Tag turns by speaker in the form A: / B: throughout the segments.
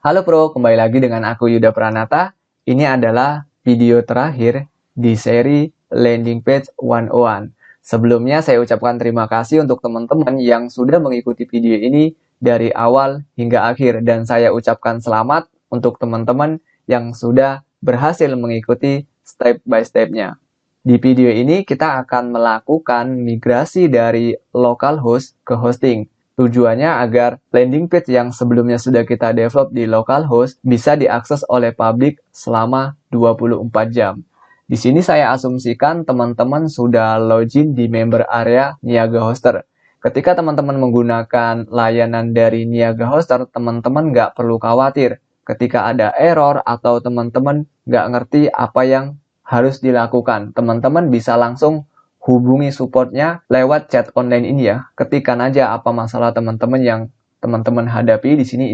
A: Halo Pro, kembali lagi dengan aku Yuda Pranata. Ini adalah video terakhir di seri Landing Page 101. Sebelumnya saya ucapkan terima kasih untuk teman-teman yang sudah mengikuti video ini dari awal hingga akhir. Dan saya ucapkan selamat untuk teman-teman yang sudah berhasil mengikuti step by step-nya. Di video ini kita akan melakukan migrasi dari localhost ke hosting. Tujuannya agar landing page yang sebelumnya sudah kita develop di localhost bisa diakses oleh publik selama 24 jam. Di sini saya asumsikan teman-teman sudah login di member area Niaga Hoster. Ketika teman-teman menggunakan layanan dari Niaga Hoster, teman-teman nggak perlu khawatir ketika ada error atau teman-teman nggak ngerti apa yang harus dilakukan. Teman-teman bisa langsung hubungi supportnya lewat chat online ini ya. Ketikkan aja apa masalah teman-teman yang teman-teman hadapi. Di sini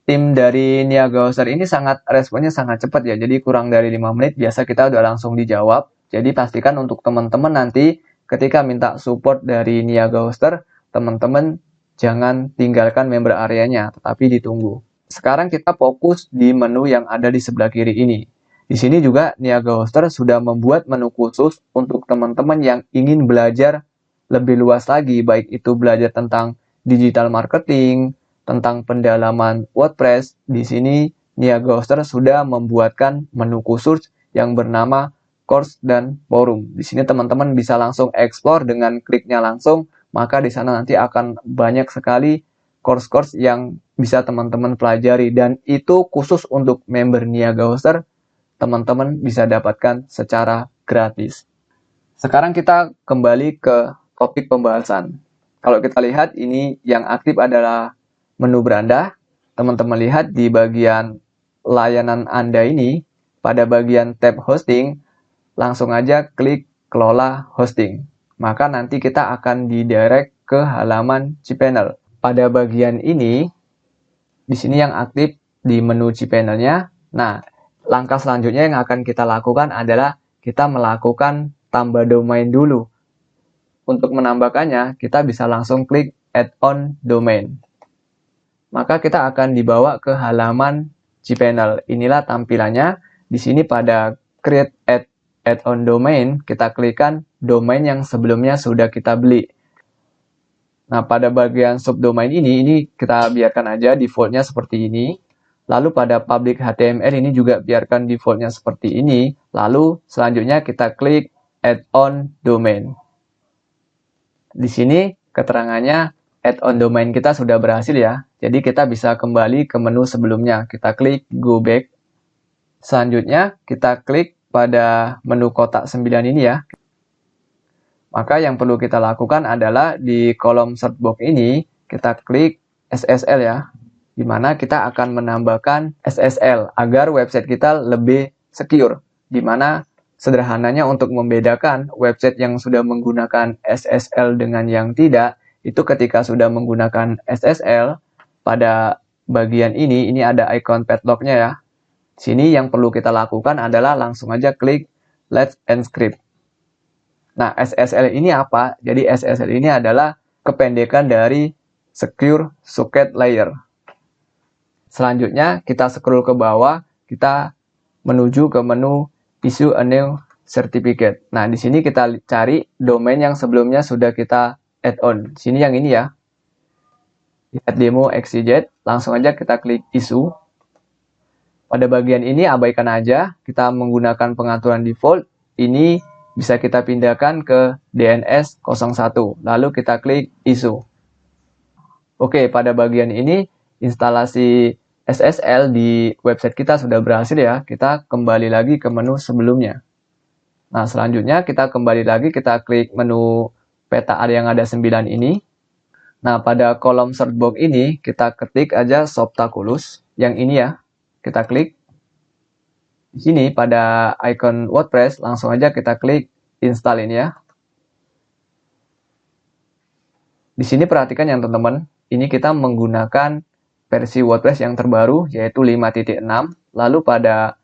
A: tim dari Niaga Hoster ini responnya sangat cepat ya. Jadi kurang dari 5 menit biasa kita udah langsung dijawab. Jadi pastikan untuk teman-teman nanti ketika minta support dari Niaga Hoster, teman-teman jangan tinggalkan member areanya, tetapi ditunggu. Sekarang kita fokus di menu yang ada di sebelah kiri ini. Di sini juga Niaga Hoster sudah membuat menu khusus untuk teman-teman yang ingin belajar lebih luas lagi, baik itu belajar tentang digital marketing, tentang pendalaman WordPress. Di sini Niaga Hoster sudah membuatkan menu khusus yang bernama course dan forum. Di sini teman-teman bisa langsung explore dengan kliknya langsung, maka di sana nanti akan banyak sekali course-course yang bisa teman-teman pelajari, dan itu khusus untuk member Niaga Hoster. Teman-teman bisa dapatkan secara gratis. Sekarang kita kembali ke topik pembahasan. Kalau kita lihat ini yang aktif adalah menu beranda. Teman-teman lihat di bagian layanan Anda ini, pada bagian tab hosting, langsung aja klik kelola hosting. Maka nanti kita akan didirect ke halaman cPanel. Pada bagian ini, di sini yang aktif di menu cPanel-nya. Nah, langkah selanjutnya yang akan kita lakukan adalah kita melakukan tambah domain dulu. Untuk menambahkannya, kita bisa langsung klik add-on domain. Maka kita akan dibawa ke halaman cPanel. Inilah tampilannya. Di sini pada create add-on domain, kita klikkan domain yang sebelumnya sudah kita beli. Nah, pada bagian subdomain ini kita biarkan aja defaultnya seperti ini. Lalu pada public HTML ini juga biarkan defaultnya seperti ini. Lalu selanjutnya kita klik add-on domain. Di sini keterangannya add-on domain kita sudah berhasil ya. Jadi kita bisa kembali ke menu sebelumnya. Kita klik go back. Selanjutnya kita klik pada menu kotak 9 ini ya. Maka yang perlu kita lakukan adalah di kolom search box ini kita klik SSL ya, di mana kita akan menambahkan SSL agar website kita lebih secure. Di mana sederhananya untuk membedakan website yang sudah menggunakan SSL dengan yang tidak, itu ketika sudah menggunakan SSL, pada bagian ini ada icon padlock-nya ya. Sini yang perlu kita lakukan adalah langsung aja klik Let's Encrypt. Nah, SSL ini apa? Jadi SSL ini adalah kependekan dari Secure Socket Layer. Selanjutnya kita scroll ke bawah, kita menuju ke menu Issue a New Certificate. Nah, di sini kita cari domain yang sebelumnya sudah kita add-on. Sini yang ini ya. Lihat demo XYZ, langsung aja kita klik Issue. Pada bagian ini abaikan aja, kita menggunakan pengaturan default. Ini bisa kita pindahkan ke DNS 01. Lalu kita klik Issue. Oke, pada bagian ini instalasi SSL di website kita sudah berhasil ya. Kita kembali lagi ke menu sebelumnya. Nah, selanjutnya kita kembali lagi, kita klik menu peta yang ada 9 ini. Nah, pada kolom search box ini kita ketik aja Softaculous. Yang ini ya. Kita klik. Di sini pada icon WordPress langsung aja kita klik install ini ya. Di sini perhatikan yang teman-teman, ini kita menggunakan versi WordPress yang terbaru yaitu 5.6. Lalu pada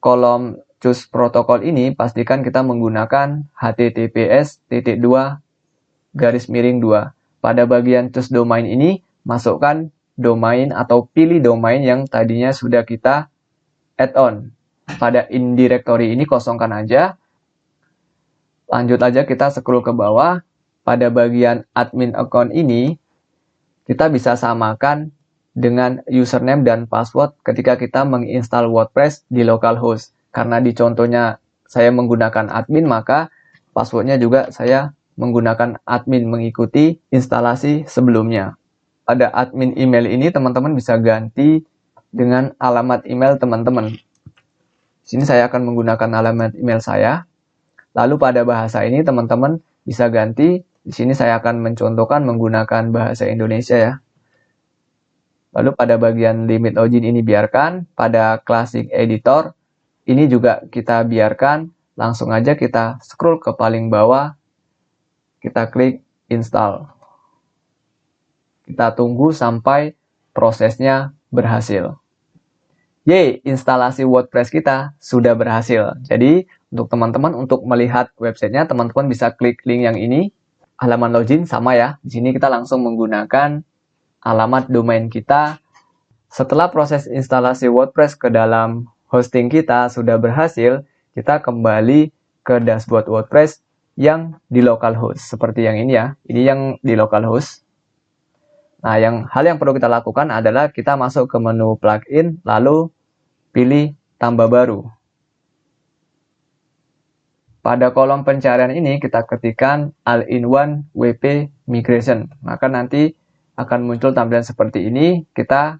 A: kolom choose protokol ini pastikan kita menggunakan HTTPS://2. Pada bagian choose domain ini masukkan domain atau pilih domain yang tadinya sudah kita add on. Pada in directory ini kosongkan aja. Lanjut aja kita scroll ke bawah. Pada bagian admin account ini, kita bisa samakan dengan username dan password ketika kita menginstal WordPress di localhost. Karena di contohnya saya menggunakan admin, maka passwordnya juga saya menggunakan admin mengikuti instalasi sebelumnya. Pada admin email ini teman-teman bisa ganti dengan alamat email teman-teman. Di sini saya akan menggunakan alamat email saya. Lalu pada bahasa ini teman-teman bisa ganti. Di sini saya akan mencontohkan menggunakan bahasa Indonesia ya. Lalu pada bagian limit login ini biarkan. Pada classic editor ini juga kita biarkan. Langsung aja kita scroll ke paling bawah. Kita klik install. Kita tunggu sampai prosesnya berhasil. Yeay, instalasi WordPress kita sudah berhasil. Jadi, untuk teman-teman untuk melihat websitenya, teman-teman bisa klik link yang ini. Halaman login sama ya. Di sini kita langsung menggunakan alamat domain kita. Setelah proses instalasi WordPress ke dalam hosting kita sudah berhasil, kita kembali ke dashboard WordPress yang di localhost. Seperti yang ini ya. Ini yang di localhost. Nah, hal yang perlu kita lakukan adalah kita masuk ke menu plugin, lalu pilih tambah baru. Pada kolom pencarian ini kita ketikkan All-in-One WP Migration. Maka nanti akan muncul tampilan seperti ini. Kita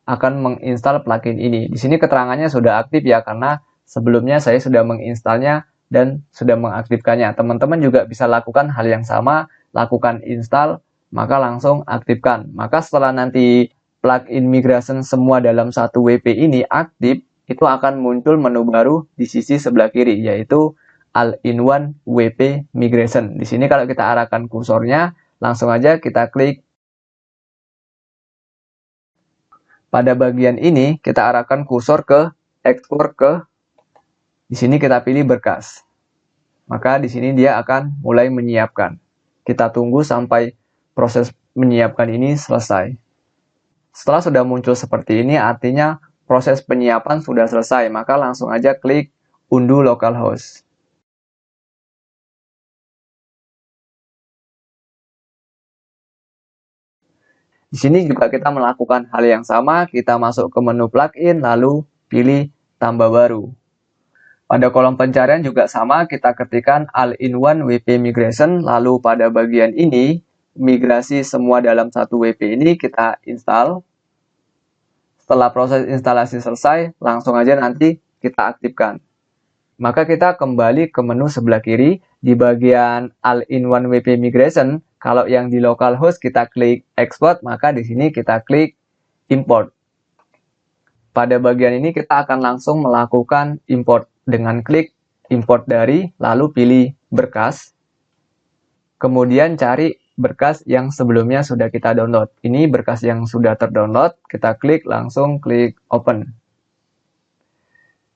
A: akan menginstal plugin ini. Di sini keterangannya sudah aktif ya, karena sebelumnya saya sudah menginstalnya dan sudah mengaktifkannya. Teman-teman juga bisa lakukan hal yang sama, lakukan install, maka langsung aktifkan. Maka setelah nanti plugin migration semua dalam satu WP ini aktif, itu akan muncul menu baru di sisi sebelah kiri, yaitu All-in-One WP Migration. Di sini kalau kita arahkan kursornya, langsung aja kita klik. Pada bagian ini, kita arahkan kursor ke ekspor ke, di sini kita pilih berkas. Maka di sini dia akan mulai menyiapkan. Kita tunggu sampai proses menyiapkan ini selesai. Setelah sudah muncul seperti ini, artinya proses penyiapan sudah selesai. Maka langsung aja klik undo localhost. Di sini juga kita melakukan hal yang sama, kita masuk ke menu plugin, lalu pilih tambah baru. Pada kolom pencarian juga sama, kita ketikkan All-in-One WP Migration, lalu pada bagian ini, migrasi semua dalam satu WP ini kita install. Setelah proses instalasi selesai, langsung aja nanti kita aktifkan. Maka kita kembali ke menu sebelah kiri, di bagian All-in-One WP Migration. Kalau yang di localhost kita klik export, maka di sini kita klik import. Pada bagian ini kita akan langsung melakukan import dengan klik import dari, lalu pilih berkas. Kemudian cari berkas yang sebelumnya sudah kita download. Ini berkas yang sudah terdownload, kita klik langsung klik open.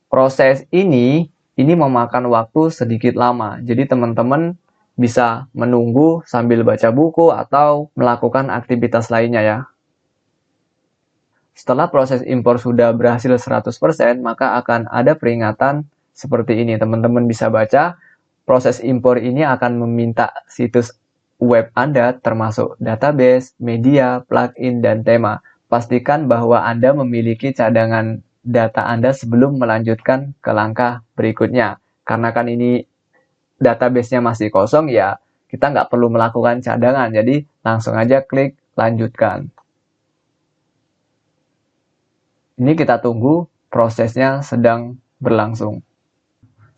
A: Proses ini memakan waktu sedikit lama. Jadi teman-teman bisa menunggu sambil baca buku atau melakukan aktivitas lainnya ya. Setelah proses impor sudah berhasil 100%, maka akan ada peringatan seperti ini. Teman-teman bisa baca, proses impor ini akan meminta situs web Anda termasuk database, media, plugin, dan tema. Pastikan bahwa Anda memiliki cadangan data Anda sebelum melanjutkan ke langkah berikutnya. Karena kan ini database-nya masih kosong, ya kita nggak perlu melakukan cadangan. Jadi langsung aja klik lanjutkan. Ini kita tunggu, prosesnya sedang berlangsung.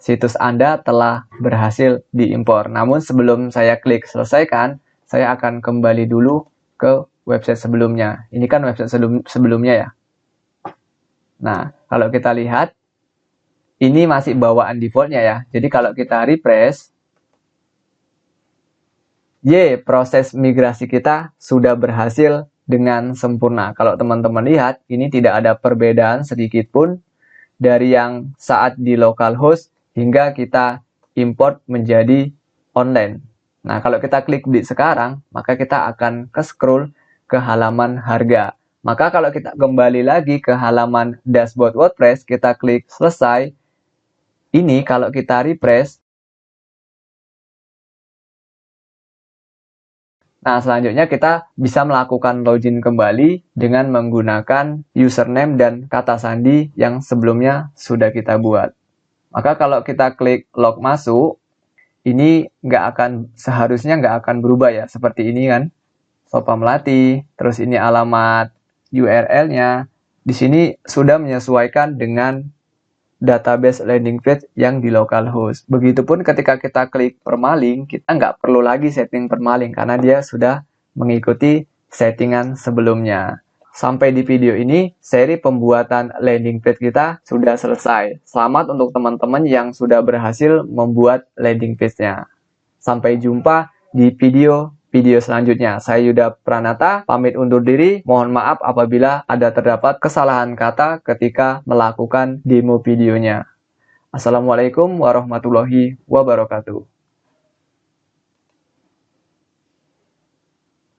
A: Situs Anda telah berhasil diimpor. Namun sebelum saya klik selesaikan, saya akan kembali dulu ke website sebelumnya. Ini kan website sebelumnya ya. Nah, kalau kita lihat, ini masih bawaan defaultnya ya. Jadi kalau kita refresh, proses migrasi kita sudah berhasil dengan sempurna. Kalau teman-teman lihat, ini tidak ada perbedaan sedikit pun dari yang saat di localhost hingga kita import menjadi online. Nah, kalau kita klik di sekarang, maka kita akan ke scroll ke halaman harga. Maka kalau kita kembali lagi ke halaman dashboard WordPress, kita klik selesai. Ini kalau kita refresh. Nah, selanjutnya kita bisa melakukan login kembali dengan menggunakan username dan kata sandi yang sebelumnya sudah kita buat. Maka kalau kita klik log masuk, ini seharusnya nggak akan berubah ya, seperti ini kan. Sopa Melati, terus ini alamat URL-nya. Di sini sudah menyesuaikan dengan database landing page yang di localhost. Begitupun ketika kita klik permalink, kita nggak perlu lagi setting permalink karena dia sudah mengikuti settingan sebelumnya. Sampai di video ini, seri pembuatan landing page kita sudah selesai. Selamat untuk teman-teman yang sudah berhasil membuat landing page-nya. Sampai jumpa di video selanjutnya. Saya Yuda Pranata, pamit undur diri. Mohon maaf apabila ada terdapat kesalahan kata ketika melakukan demo videonya. Assalamualaikum warahmatullahi wabarakatuh.